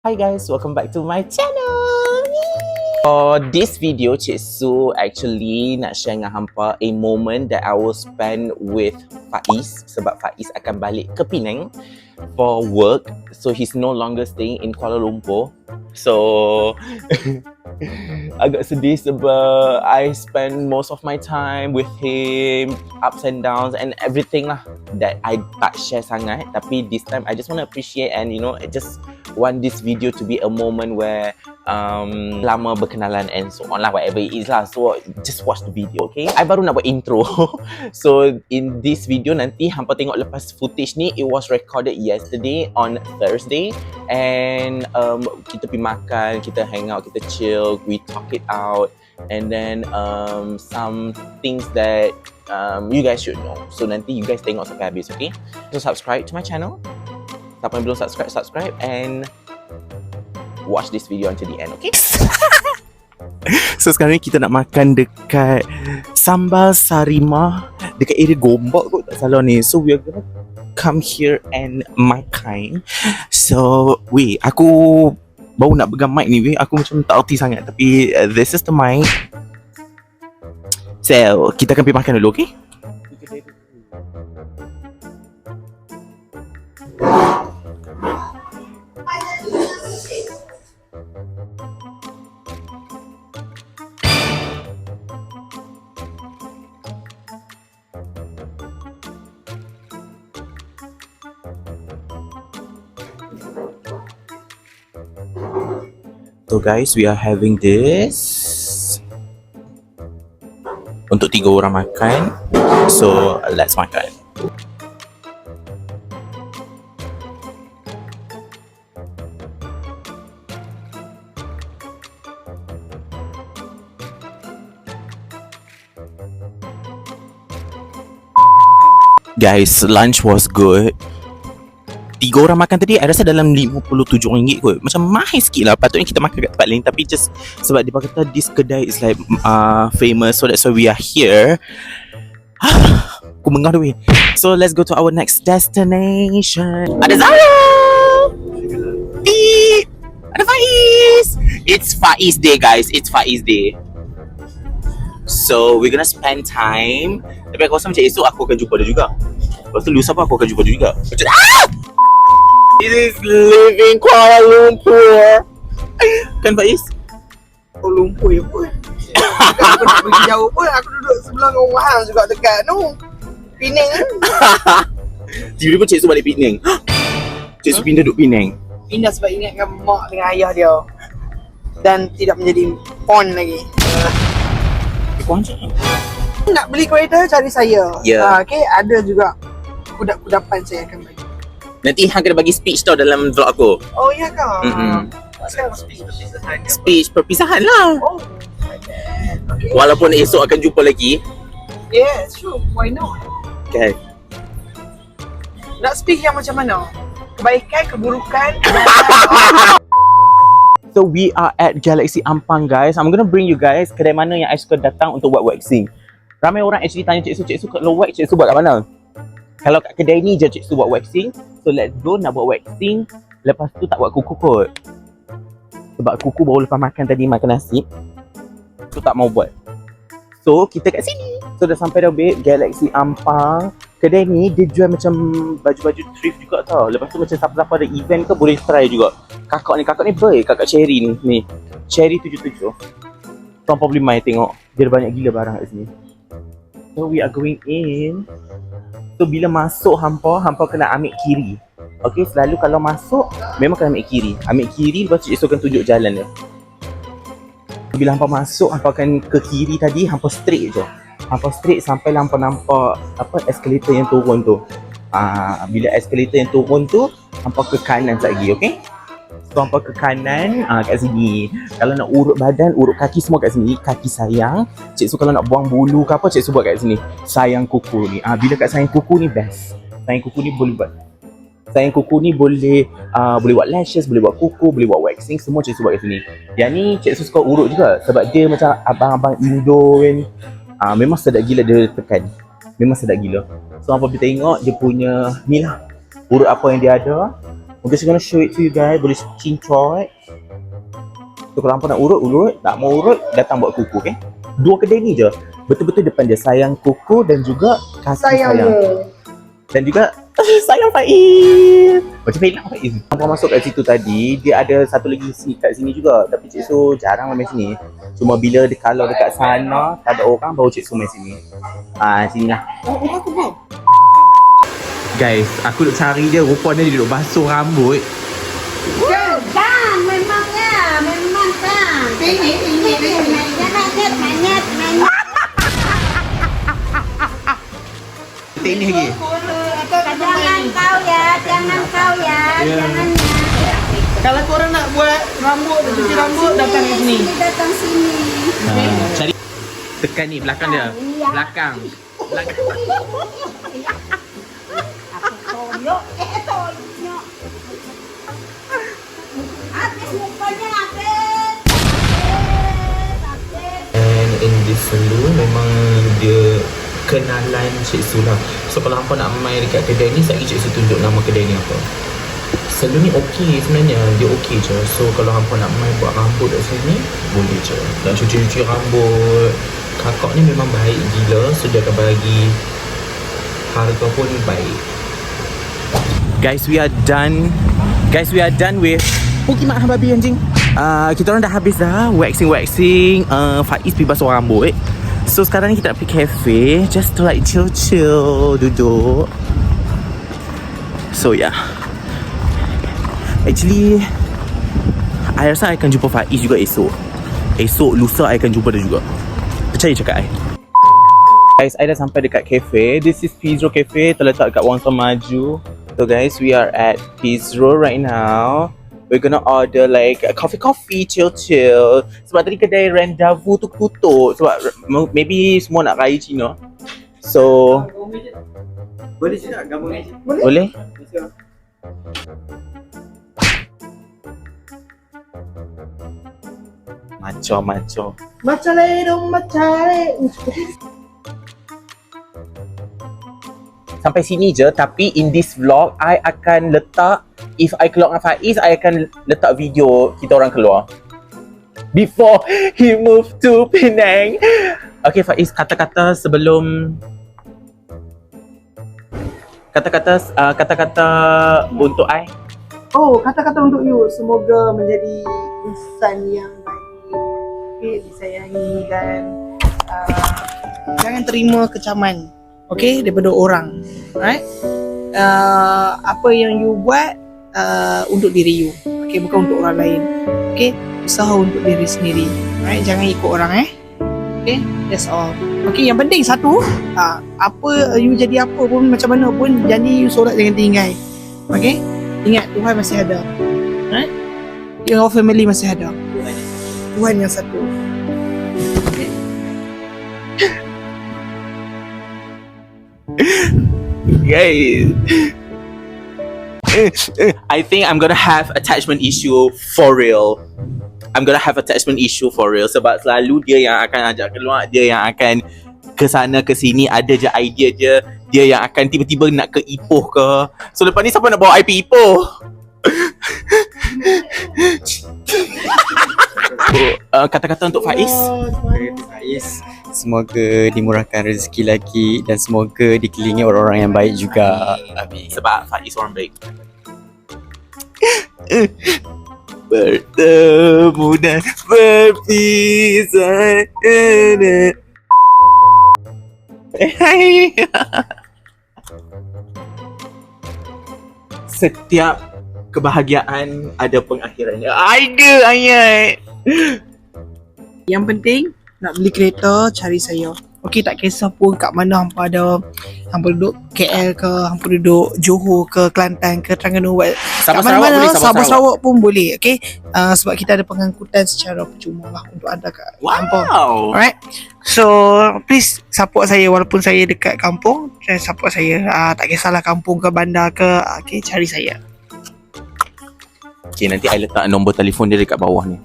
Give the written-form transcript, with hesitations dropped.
Hi guys, welcome back to my channel. For this video, Cik Su actually nak share dengan hampa a moment that I will spend with Faiz sebab Faiz akan balik ke Penang for work. So he's no longer staying in Kuala Lumpur. So agak sedih sebab I spend most of my time with him, ups and downs and everything lah that I tak share sangat. Tapi this time I just want to appreciate and I just want this video to be a moment where lama berkenalan and so on lah, whatever it is lah. So just watch the video, okay? I baru nak buat intro. So in this video nanti hampa tengok lepas footage ni, it was recorded yesterday on Thursday and kita pergi makan, kita hang out, kita chill, we talk it out and then some things that you guys should know. So nanti you guys tengok sampai habis, okay? So subscribe to my channel. Siapa yang belum subscribe and watch this video until the end, okay? So sekarang ni kita nak makan dekat Sambal Sarimah dekat area Gombak kot tak salah ni. So we are gonna come here and makan. So aku baru nak pegang mic ni aku macam tak erti sangat tapi this is the mic. So kita akan pergi makan dulu, okay? So guys, we are having this untuk 3 orang makan. So let's makan. Guys, lunch was good. 3 orang makan tadi, I rasa dalam RM57 kot. Macam mahal sikit lah. Patutnya kita makan kat tempat lain. Tapi just sebab dia kata this kedai is like famous. So that's why we are here. Aku mengah weh. So let's go to our next destination. Ada Zara! Ada Faiz! It's Faiz Day guys. It's Faiz Day. So we're gonna spend time. Tapi aku rasa macam esok aku akan jumpa dia juga. Lepas tu lusa pun aku akan jumpa dia juga. Macam This is living Kuala Lumpur. Kan Faiz? Kuala Lumpur je pun. Aku nak pergi jauh pun. Aku duduk sebelah rumah hang juga dekat tu Penang. Tiba-tiba Cik Su balik Penang. Cik Su pindah duduk Penang. Pindah sebab ingatkan mak dengan ayah dia dan tidak menjadi pon lagi. Kau macam Nak beli kereta cari saya. Ya. Okay, ada juga kudapan saya akan bagi. nanti hang kena bagi speech tau dalam vlog aku. Oh ya kah? Sekarang speech perpisahan lah. Oh. Okay. Walaupun esok akan jumpa lagi. Yeah, sure. Why not? Okay. Nak speak yang macam mana? Kebaikan, keburukan. So we are at Galaxy Ampang guys. I'm gonna bring you guys kedai mana yang I suka datang untuk buat waxing. Ramai orang actually tanya Cik Su kalau wax Cik Su buat kat mana? Kalau kat kedai ni je Cik Su buat waxing. So let's go nak buat waxing. Lepas tu tak buat kuku kot. Sebab kuku baru lepas makan tadi, makan nasi. So tak mau buat. So kita kat sini. So dah sampai dah babe, Galaxy Ampang. Kedai ni dia jual macam baju-baju thrift juga tau. Lepas tu macam siapa-siapa ada event ke boleh try juga. Kakak ni baik, kakak Cherry ni. Cherry 77. Terlampau beli mai tengok. Dia ada banyak gila barang kat sini. So we are going in. So bila masuk hampa kena ambil kiri. Okay, selalu kalau masuk memang kena ambil kiri. Ambil kiri lepas tu esok akan tunjuk jalan dia. Bila hampa masuk, hampa akan ke kiri tadi, hampa straight je. Hampa straight sampai hampa nampak apa escalator yang turun tu. Bila escalator yang turun tu, hampa ke kanan lagi, okay? So hampa ke kanan kat sini. Kalau nak urut badan, urut kaki semua kat sini. Kaki sayang. Cik Su kalau nak buang bulu ke apa, Cik Su buat kat sini. Sayang kuku ni. Bila kat sayang kuku ni best. Sayang kuku ni boleh buat. Sayang kuku ni boleh buat lashes, boleh buat kuku, boleh buat waxing, semua Cik Su buat kat sini. Yang ni Cik Su suka urut juga sebab dia macam abang-abang Indo ni. Memang sedap gila dia tekan. Memang sedap gila. So apa kita tengok dia punya ni lah, urut apa yang dia ada. I'm just gonna show it to you guys. Boleh cincot. So kalau hampa nak urut, tak mau urut, datang buat kuku, okay? 2 kedai ni je. Betul-betul depan dia sayang kuku dan juga kasih sayang. Dan juga sayang Faiz. Macam hilang Faiz. Hampa masuk kat situ tadi, dia ada satu lagi seat kat sini juga. Tapi Cik Su jarang main sini. Cuma bila kalau dekat sana tak ada orang, baru Cik Su main sini. Sini lah. Guys, aku duk cari dia, rupanya dia duduk basuh rambut. Kan, memangnya, memang kan. Ini. Ini lagi. Jangan kau ya. Kalau korang nak buat rambut, cuci rambut, datang ke sini. Datang sini. Cari tekan ni belakang dia. Iya. Belakang. Toyo. Habis mukanya habis. And in this salon memang dia kenalan Cik Su lah. So kalau hampa nak main dekat kedai ni, sekali Cik Su tunjuk nama kedai ni apa. Salon ni okey sebenarnya, dia okey je. So kalau hampa nak main buat rambut kat sini, boleh je. Nak cuci-cuci rambut. Kakak ni memang baik gila, so dia akan bagi harga pun baik. Guys, we are done. With Pukimak babi anjing. Kita orang dah habis dah waxing. Faiz pergi basuh rambut. So sekarang ni kita nak pergi cafe, just to like chill, duduk. So yeah. Actually, I rasa I akan jumpa Faiz juga esok. Lusa I akan jumpa dia juga. Percaya cakap I. Guys, I dah sampai dekat cafe. This is Pizro Cafe, terletak dekat Wangsa Maju. So guys, we are at Pizro right now. We're gonna order like a coffee, chill. Sebab tadi kedai Rendezvous tu tutup. Sebab maybe semua nak raya Cina. So Boleh juga gabung ni. boleh? Maco. Macam ledong, Sampai sini je, tapi in this vlog I akan letak, if I keluar dengan Faiz, I akan letak video kita orang keluar before he move to Penang. Okay Faiz, kata-kata sebelum kata-kata untuk I. Oh, kata-kata untuk you. Semoga menjadi insan yang baik, okay, disayangi dan jangan terima kecaman, okay, daripada orang. Right? Apa yang you buat untuk diri you, okay, bukan untuk orang lain. Okay, usaha untuk diri sendiri. Right? Jangan ikut orang. Okay, that's all. Okay, yang penting satu, apa you jadi apa pun, macam mana pun, janji you solat jangan tinggal. Okay, ingat Tuhan masih ada. Right? Your family masih ada. Tuhan yang satu. Okay. Guys, I think I'm gonna have attachment issue for real. Sebab selalu dia yang akan ajak keluar, dia yang akan ke sana ke sini, ada je idea dia yang akan tiba-tiba nak ke Ipoh ke. So lepas ni siapa nak bawa I pergi Ipoh? Kata-kata untuk Faiz. Faiz, semoga dimurahkan rezeki lagi dan semoga dikelilingi orang-orang yang baik juga. Amin. Sebab Faiz orang baik. Bertemu dan berpisah. Setiap kebahagiaan ada pengakhirannya. Ada ayat. Yang penting nak beli kereta, cari saya. Okey, tak kisah pun kat mana hampa ada. Hampa duduk KL ke, hampa duduk Johor ke, Kelantan ke, Terengganu. Sabah Sarawak boleh, Sabah Sarawak pun boleh. Okey, sebab kita ada pengangkutan secara percuma lah untuk anda kat kampung. Alright. So please support saya walaupun saya dekat kampung. Support saya. Tak kisahlah kampung ke bandar ke. Okey, cari saya. Okay, nanti I letak nombor telefon dia dekat bawah ni.